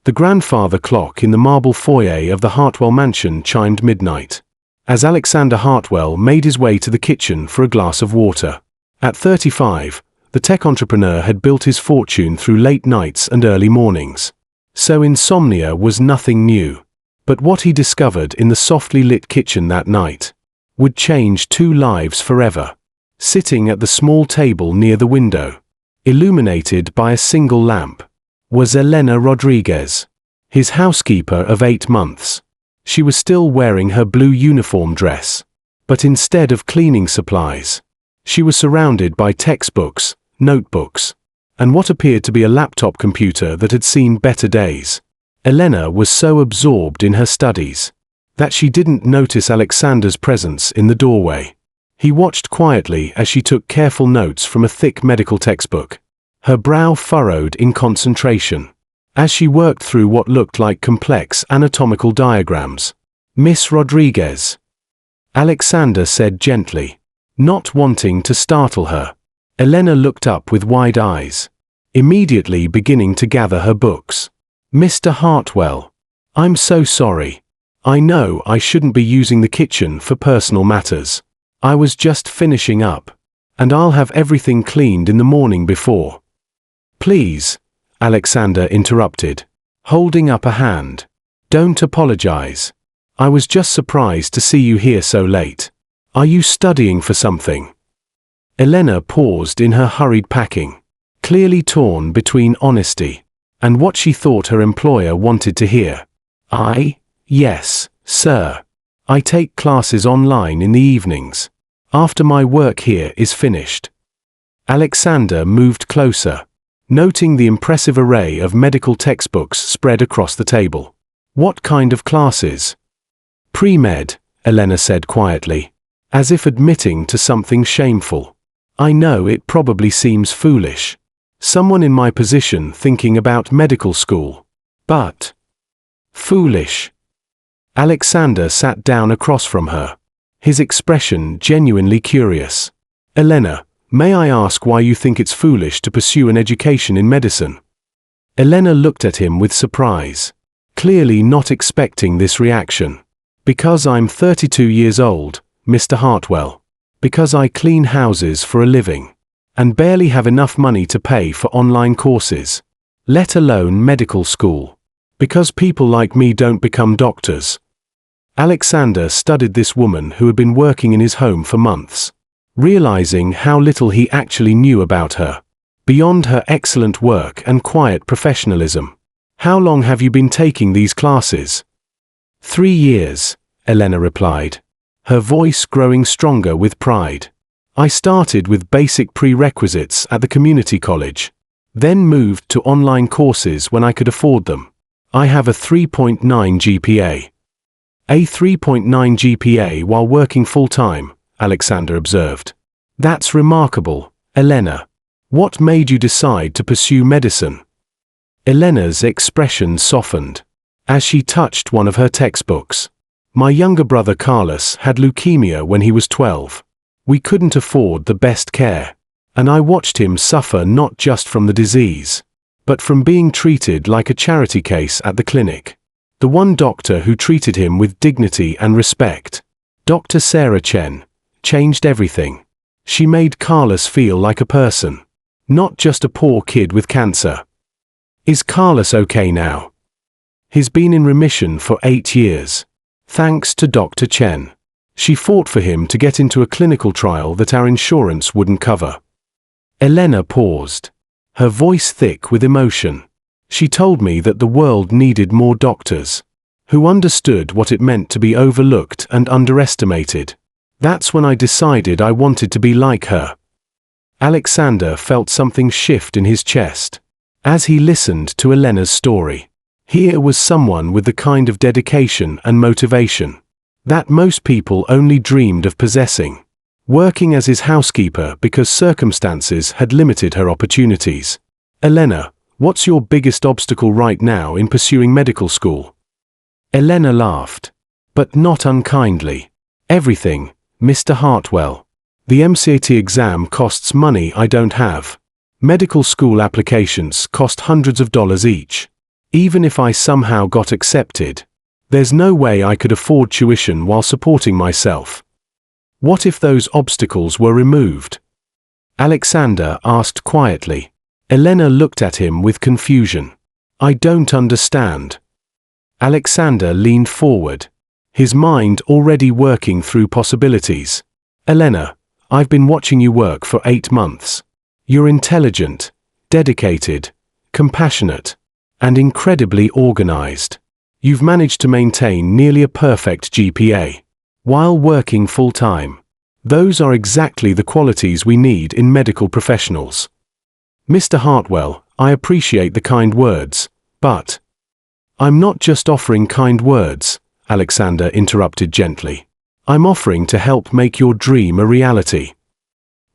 The grandfather clock in the marble foyer of the Hartwell mansion chimed midnight, as Alexander Hartwell made his way to the kitchen for a glass of water. At 35, the tech entrepreneur had built his fortune through late nights and early mornings. So insomnia was nothing new. But what he discovered in the softly lit kitchen that night would change two lives forever. Sitting at the small table near the window, illuminated by a single lamp, was Elena Rodriguez, his housekeeper of 8 months. She was still wearing her blue uniform dress, but instead of cleaning supplies, she was surrounded by textbooks, notebooks, and what appeared to be a laptop computer that had seen better days. Elena was so absorbed in her studies that she didn't notice Alexander's presence in the doorway. He watched quietly as she took careful notes from a thick medical textbook, her brow furrowed in concentration, as she worked through what looked like complex anatomical diagrams. "Miss Rodriguez," Alexander said gently, not wanting to startle her. Elena looked up with wide eyes, immediately beginning to gather her books. "Mr. Hartwell, I'm so sorry. I know I shouldn't be using the kitchen for personal matters. I was just finishing up, and I'll have everything cleaned in the morning before." "Please," Alexander interrupted, holding up a hand. "Don't apologize. I was just surprised to see you here so late. Are you studying for something?" Elena paused in her hurried packing, clearly torn between honesty and what she thought her employer wanted to hear. Yes, sir. I take classes online in the evenings, after my work here is finished." Alexander moved closer, noting the impressive array of medical textbooks spread across the table. "What kind of classes?" "Pre-med," Elena said quietly, as if admitting to something shameful. "I know it probably seems foolish. Someone in my position thinking about medical school. But..." "Foolish." Alexander sat down across from her, his expression genuinely curious. "Elena, may I ask why you think it's foolish to pursue an education in medicine?" Elena looked at him with surprise, clearly not expecting this reaction. "Because I'm 32 years old, Mr. Hartwell. Because I clean houses for a living, and barely have enough money to pay for online courses, let alone medical school. Because people like me don't become doctors." Alexander studied this woman who had been working in his home for months, realizing how little he actually knew about her, beyond her excellent work and quiet professionalism. "How long have you been taking these classes?" 3 years, Elena replied, her voice growing stronger with pride. "I started with basic prerequisites at the community college, then moved to online courses when I could afford them. I have a 3.9 GPA. A 3.9 GPA while working full-time," Alexander observed. "That's remarkable, Elena. What made you decide to pursue medicine?" Elena's expression softened as she touched one of her textbooks. "My younger brother Carlos had leukemia when he was 12. We couldn't afford the best care, and I watched him suffer not just from the disease, but from being treated like a charity case at the clinic. The one doctor who treated him with dignity and respect, Dr. Sarah Chen, changed everything. She made Carlos feel like a person, not just a poor kid with cancer." "Is Carlos okay now?" "He's been in remission for 8 years. Thanks to Dr. Chen. She fought for him to get into a clinical trial that our insurance wouldn't cover." Elena paused, her voice thick with emotion. "She told me that the world needed more doctors who understood what it meant to be overlooked and underestimated. That's when I decided I wanted to be like her." Alexander felt something shift in his chest as he listened to Elena's story. Here was someone with the kind of dedication and motivation that most people only dreamed of possessing, working as his housekeeper because circumstances had limited her opportunities. "Elena, what's your biggest obstacle right now in pursuing medical school?" Elena laughed, but not unkindly. "Everything, Mr. Hartwell. The MCAT exam costs money I don't have. Medical school applications cost hundreds of dollars each. Even if I somehow got accepted, there's no way I could afford tuition while supporting myself. What if those obstacles were removed? Alexander asked quietly. Elena looked at him with confusion. I don't understand. Alexander leaned forward, his mind already working through possibilities. Elena, I've been watching you work for 8 months. You're intelligent, dedicated, compassionate, and incredibly organized. You've managed to maintain nearly a perfect GPA while working full-time. Those are exactly the qualities we need in medical professionals. Mr. Hartwell, I appreciate the kind words, but I'm not just offering kind words, Alexander interrupted gently. I'm offering to help make your dream a reality.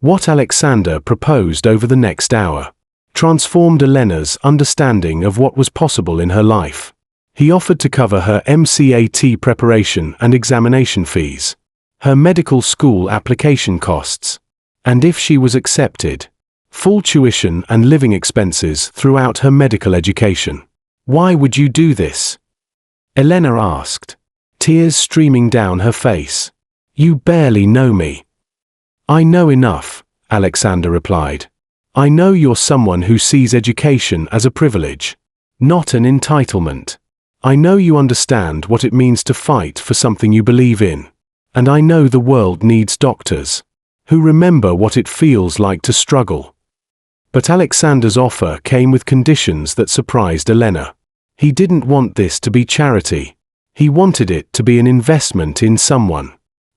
What Alexander proposed over the next hour transformed Elena's understanding of what was possible in her life. He offered to cover her MCAT preparation and examination fees, her medical school application costs, and if she was accepted, full tuition and living expenses throughout her medical education. Why would you do this? Elena asked, tears streaming down her face. You barely know me. I know enough, Alexander replied. I know you're someone who sees education as a privilege, not an entitlement. I know you understand what it means to fight for something you believe in. And I know the world needs doctors who remember what it feels like to struggle. But Alexander's offer came with conditions that surprised Elena. He didn't want this to be charity. He wanted it to be an investment in someone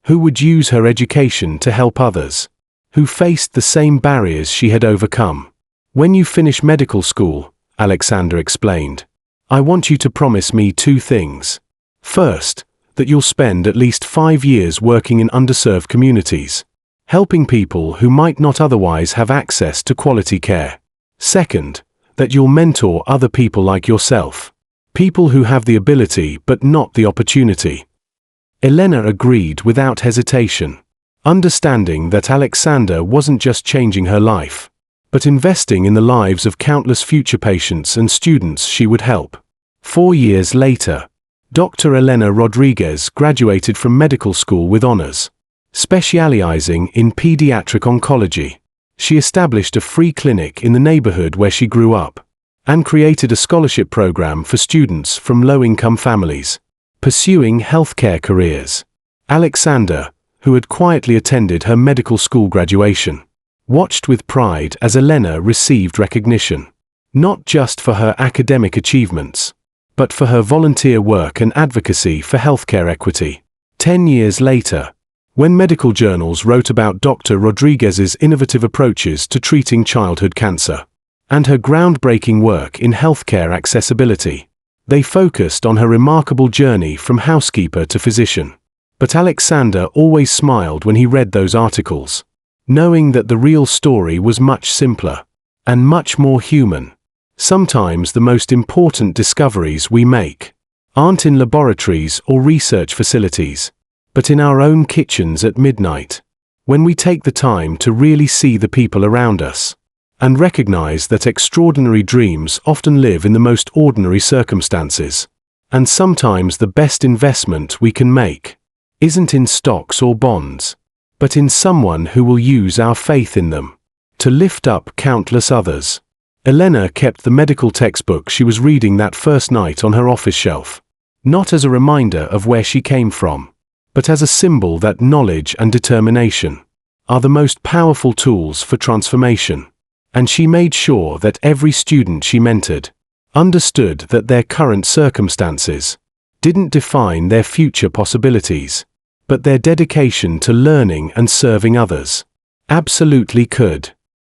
who would use her education to help others, who faced the same barriers she had overcome. When you finish medical school, Alexander explained, I want you to promise me 2 things. First, that you'll spend at least 5 years working in underserved communities, helping people who might not otherwise have access to quality care. Second, that you'll mentor other people like yourself, people who have the ability but not the opportunity. Elena agreed without hesitation, understanding that Alexander wasn't just changing her life, but investing in the lives of countless future patients and students she would help. 4 years later, Dr. Elena Rodriguez graduated from medical school with honors, specializing in pediatric oncology. She established a free clinic in the neighborhood where she grew up, and created a scholarship program for students from low-income families pursuing healthcare careers. Alexander, who had quietly attended her medical school graduation, watched with pride as Elena received recognition, not just for her academic achievements, but for her volunteer work and advocacy for healthcare equity. 10 years later, when medical journals wrote about Dr. Rodriguez's innovative approaches to treating childhood cancer, and her groundbreaking work in healthcare accessibility, they focused on her remarkable journey from housekeeper to physician. But Alexander always smiled when he read those articles, knowing that the real story was much simpler and much more human. Sometimes the most important discoveries we make aren't in laboratories or research facilities, but in our own kitchens at midnight, when we take the time to really see the people around us and recognize that extraordinary dreams often live in the most ordinary circumstances. And sometimes the best investment we can make isn't in stocks or bonds, but in someone who will use our faith in them to lift up countless others. Elena kept the medical textbook she was reading that first night on her office shelf, not as a reminder of where she came from, but as a symbol that knowledge and determination are the most powerful tools for transformation. And she made sure that every student she mentored understood that their current circumstances didn't define their future possibilities, but their dedication to learning and serving others absolutely could.